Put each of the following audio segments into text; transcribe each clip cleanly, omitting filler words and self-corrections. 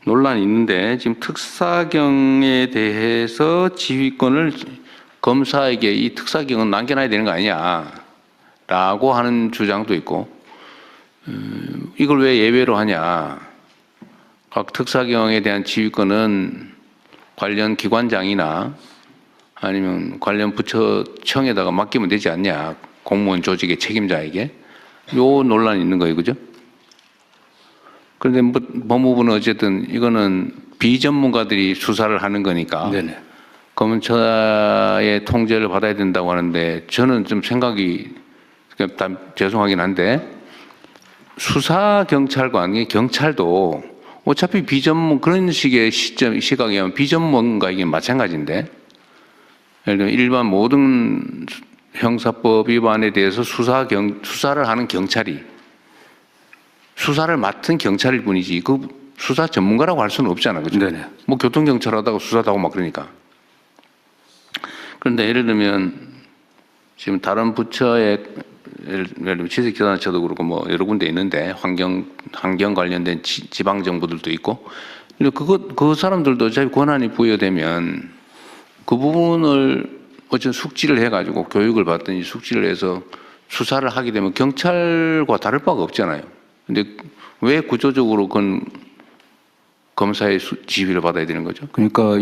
논란이 있는데 지금 특사경에 대해서 지휘권을 검사에게 이 특사경은 남겨놔야 되는 거 아니냐라고 하는 주장도 있고 이걸 왜 예외로 하냐. 각 특사경에 대한 지휘권은 관련 기관장이나 아니면 관련 부처청에다가 맡기면 되지 않냐. 공무원 조직의 책임자에게. 요 논란이 있는 거예요. 그죠? 그런데 뭐 법무부는 어쨌든 이거는 비전문가들이 수사를 하는 거니까 네네. 검찰의 통제를 받아야 된다고 하는데 저는 좀 생각이 죄송하긴 한데 수사 경찰관이 경찰도 어차피 비전문 그런 식의 시각이면 비전문가이긴 마찬가지인데 예를 들면 일반 모든 형사법 위반에 대해서 수사를 하는 경찰이 수사를 맡은 경찰일 뿐이지 그 수사 전문가라고 할 수는 없잖아. 그죠? 네네. 뭐 교통경찰 하다가 수사도 하고 막 그러니까. 그런데 예를 들면 지금 다른 부처에 예를 들면 지식재산처도 그렇고 뭐 여러 군데 있는데 환경 관련된 지방 정부들도 있고 그 사람들도 어차피 권한이 부여되면 그 부분을 어쨌든 숙지를 해가지고 교육을 받든지 숙지를 해서 수사를 하게 되면 경찰과 다를 바가 없잖아요. 근데 왜 구조적으로 그건 검사의 지휘를 받아야 되는 거죠? 그러니까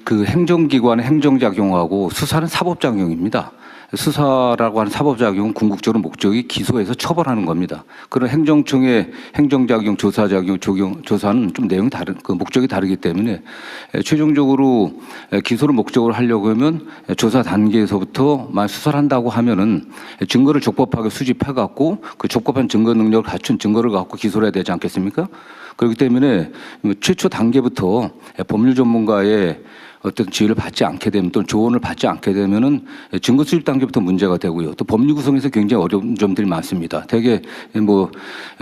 그 행정기관의 행정작용하고 수사는 사법작용입니다. 수사라고 하는 사법작용은 궁극적으로 목적이 기소해서 처벌하는 겁니다. 그런 행정청의 행정작용, 조사작용, 조사는 좀 내용이 그 목적이 다르기 때문에 최종적으로 기소를 목적으로 하려고 하면 조사 단계에서부터 수사를 한다고 하면은 증거를 적법하게 수집해갖고 그 적법한 증거 능력을 갖춘 증거를 갖고 기소를 해야 되지 않겠습니까? 그렇기 때문에 최초 단계부터 법률 전문가의 어떤 지휘를 받지 않게 되면 또는 조언을 받지 않게 되면은 증거 수집 단계부터 문제가 되고요. 또 법률 구성에서 굉장히 어려운 점들이 많습니다. 대개 뭐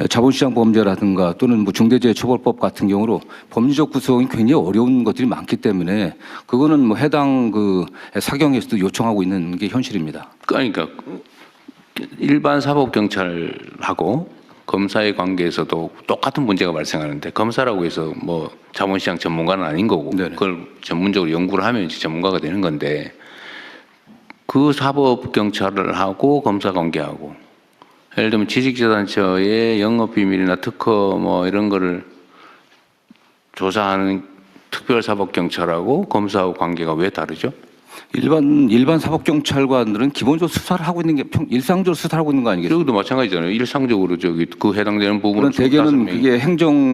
자본시장 범죄라든가 또는 뭐 중대재해처벌법 같은 경우로 법률적 구성이 굉장히 어려운 것들이 많기 때문에 그거는 뭐 해당 그 사경에서도 요청하고 있는 게 현실입니다. 그러니까 일반 사법경찰하고 검사의 관계에서도 똑같은 문제가 발생하는데 검사라고 해서 뭐 자본시장 전문가는 아닌 거고 네네. 그걸 전문적으로 연구를 하면 이제 전문가가 되는 건데 그 사법경찰을 하고 검사 관계하고 예를 들면 지식재산처의 영업비밀이나 특허 뭐 이런 거를 조사하는 특별사법경찰하고 검사하고 관계가 왜 다르죠? 일반 사법경찰관들은 기본적으로 수사를 하고 있는 게 일상적으로 수사를 하고 있는 거 아니겠습니까? 여기도 마찬가지잖아요. 일상적으로 저기 그 해당되는 부분을 대개는 25명이 그게 행정